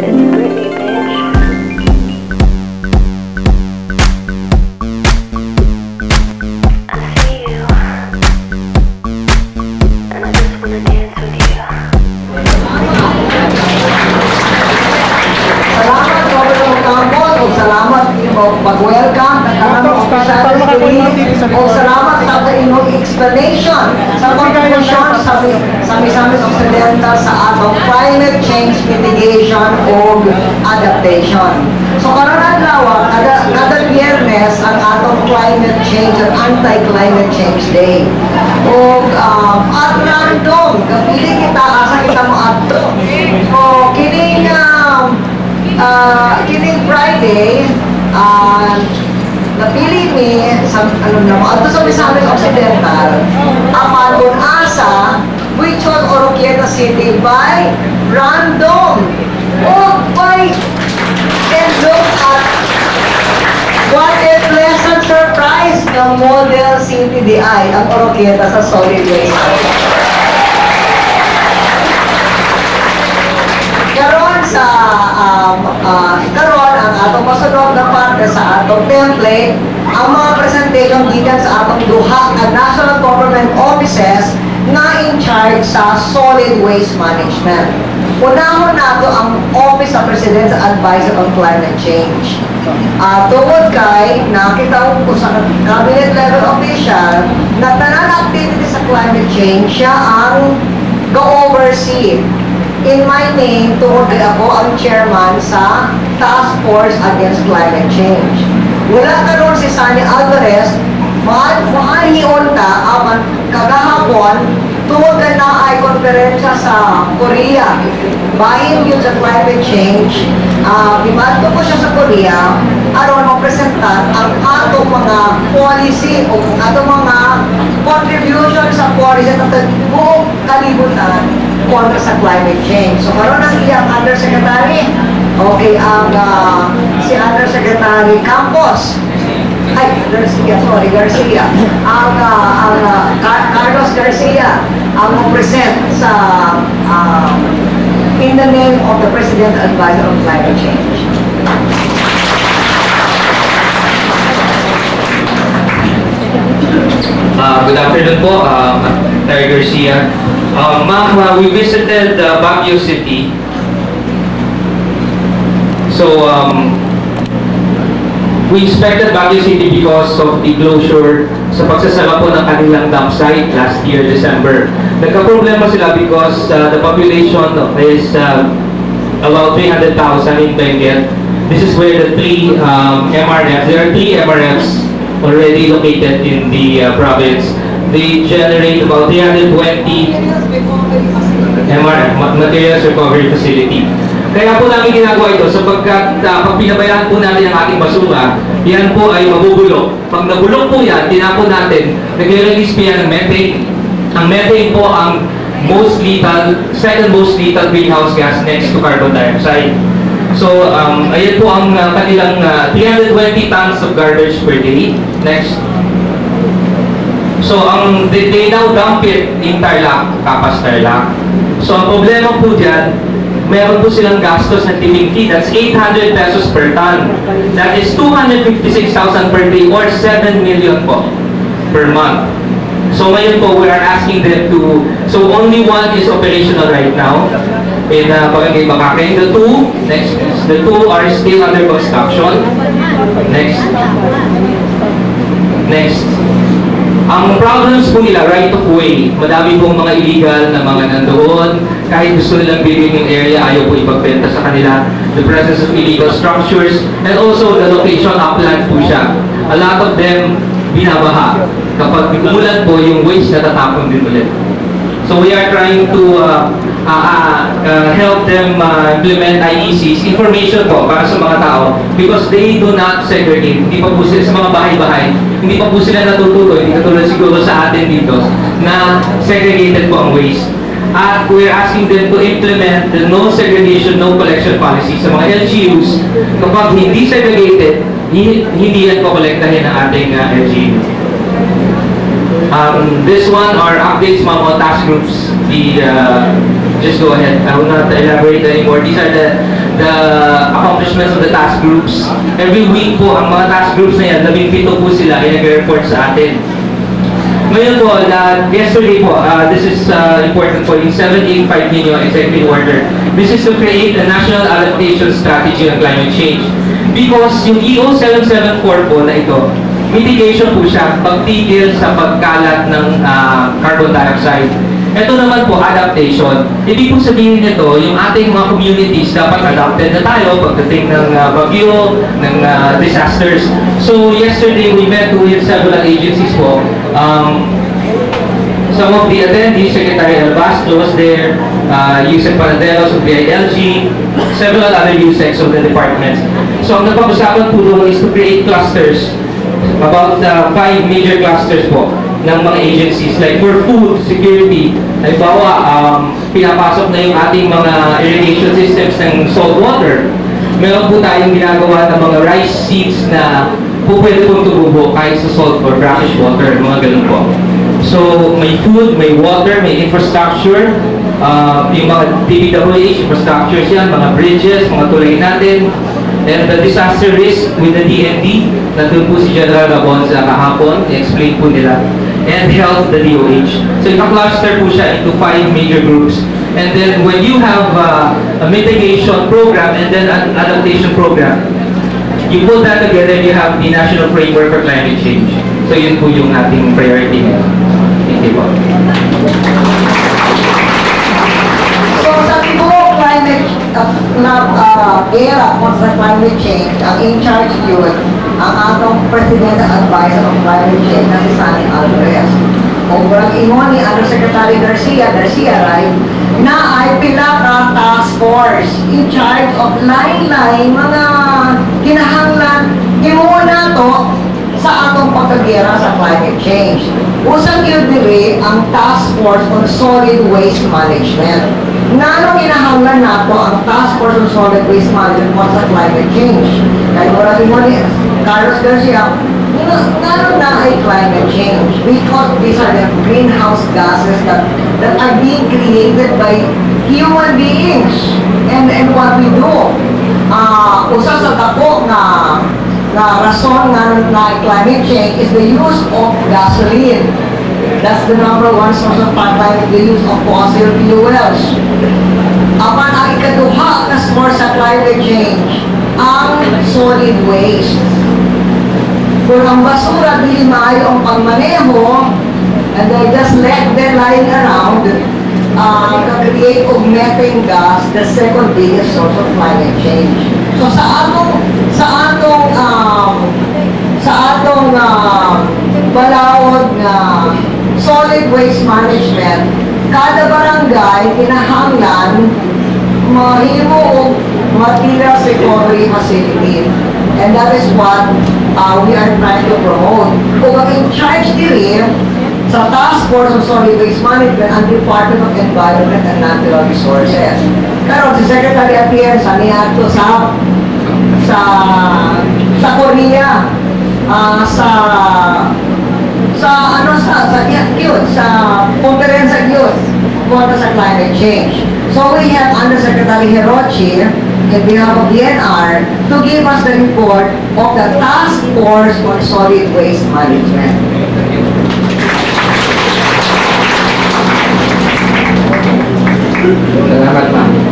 Mag-welcome o salamat sa inyong explanation sa contribution sa Misamis Occidental sa atong climate change mitigation o adaptation. So karon lawa kada Biyernes ang atong climate change at anti-climate change day. O at random kapili kita asa kita mo adto. O kining Friday napili ni sa ato sa Misamis Occidental apan kung asa Huichol, Oroquieta City by random and look at what a pleasant surprise ng model city di ay ang Oroquieta sa solid waste. Karon ang atong masunod na parte sa atong template ang mga presentation gikan sa atong duha nga national government offices na in charge sa solid waste management. Unahon nato ang Office of President's Advisor on Climate Change. Tungod kay nakita ko sa cabinet level official na tanan activity sa climate change siya ang go-oversee. In my name, tungod kay ako ang chairman sa Task Force Against Climate Change. Wala karon si Sunny Alvarez, mahiyon ta aman kagahapon tungod kay na ay konferensya sa Korea. Bahin yun sa climate change. Imadto ko siya sa Korea aron mapresentar ang atong mga policy o atong mga contribution sa policy at buong kalibutan kontra sa climate change. So karon ang iyang Undersecretary, okay, ang si Undersecretary Campos, Garcia, ang Carlos Garcia, ang present sa in the name of the President Advisor on Climate Change. Good afternoon po, Terry Garcia. Ma'am, we visited Baguio City. So, we inspected Baguio City because of the closure sa pagsasara po ng kanilang dump site last year, December. Nagka-problema sila because the population is about 300,000 in Benguet. This is where the three MRFs, there are 3 MRFs already located in the province. They generate about 320 MRF, Materials Recovery Facility. Kaya po namin ginagawa ito sapagkat pag pinabayaan po natin ang ating basura, yan po ay mabubulok. Pag nabulok po yan, tinapon natin, nag-release po yan ng methane. Ang methane po ang most lethal, second most lethal greenhouse gas next to carbon dioxide. So, ayan po ang kanilang 320 tons of garbage per day. Next. So, they now dump it in Tarlac, Capas Tarlac. So, ang problema po dyan, meron po silang gastos na tipping fee. That's 800 pesos per ton. That is 256,000 per day or 7 million po per month. So, ngayon po, we are asking them to, so only one is operational right now in Barangay Bakakay. The two are still under construction. Next. Ang problems po nila, right of way. Madami pong mga illegal na mga nandoon. Kahit gusto nilang bilhin yung area, ayaw po ipagbenta sa kanila. The presence of illegal structures. And also, the location, upland po siya. A lot of them, binabaha. Kapag umulan po, yung waste natatapon din ulit. So we are trying to help them implement IECs, information po para sa mga tao because they do not segregate. Hindi pa po sila sa mga bahay-bahay, hindi pa po sila natututo, hindi katulad siguro sa atin dito na segregated po ang waste. At we're asking them to implement the no segregation, no collection policy sa mga LGUs. Kapag hindi segregated, hindi yan po kolektahin ng ating LGU. This one are updates ma'am on task groups. Just go ahead. I will not elaborate anymore. These are the the accomplishments of the task groups. Every week po, ang mga task groups na yan, 17 po sila yung nag-report sa atin. Ngayon po, yesterday po, this is important po, yung 785 ninyo executive order. This is to create a national adaptation strategy on climate change. Because yung EO 774 po na ito, mitigation po siya, pagtigil sa pagkalat ng carbon dioxide. Ito naman po, adaptation. Ibig po sabihin nito, yung ating mga communities dapat adapted na tayo pagdating ng bagyo, ng disasters. So yesterday we met with several agencies po. Some of the attendees, Secretary Albastro was there, Yusek Panaderos of the ILG, several other USECs of the departments. So ang napag-usapan po doon is to create clusters, about 5 major clusters po ng mga agencies. Like for food security, halimbawa, pinapasok na yung ating mga irrigation systems ng salt water. Meron po tayong ginagawa ng mga rice seeds na po pwede pong tumubo kahit sa salt or brackish water, mga ganun po. So, may food, may water, may infrastructure, yung mga DPWH, infrastructures yan, mga bridges, mga tulay natin, and the disaster risk with the DND, nandun po si General Gabonza kahapon, i-explain po nila, and health, the DOH. So, ika-cluster po siya into 5 major groups. And then, when you have a mitigation program and then an adaptation program, you put that together, you have the National Framework for Climate Change. So, yun po yung ating priority. Thank you po. So sabi ko, climate, era kontra climate change, ang in-charge yun, ang atong Presidential Advisor on Climate Change na si Sunny Alvarez. Kung walang ingon ni Undersecretary Garcia, right, na ay pinaka task force in charge of lain-lain mga kinahanglan himuon nato sa atong pagkagera sa climate change. Usang yun diri ang task force on solid waste management. Nano kinahanglan nato ang task force on solid waste management mo sa climate change. Kaya marami mo ni Carlos Garcia, nano na ay climate change? Because these are the greenhouse gases that are being created by human beings. And what we do, usa sa dako na rason na climate change is the use of gasoline. That's the number one source of climate, the use of fossil fuels. Apan ang ikaduha na source sa climate change, ang solid waste. Kung ang basura dili maayo ang pagmaneho, and they just let them lying around, create of methane gas, the second biggest source of climate change. So sa atong balawod na solid waste management, kada barangay kinahanglan mahimo og materials recovery facility. And that is what we are trying to promote. Kung ang in-charge diri sa Task Force on Solid Waste Management ang Department of Environment and Natural Resources. Karon si Secretary Atienza niadto sa Korea, sa conference yun kontra sa climate change. So we have Undersecretary Hirochi in behalf of DNR to give us the report of the Task Force on Solid Waste Management. Salamat, ma'am.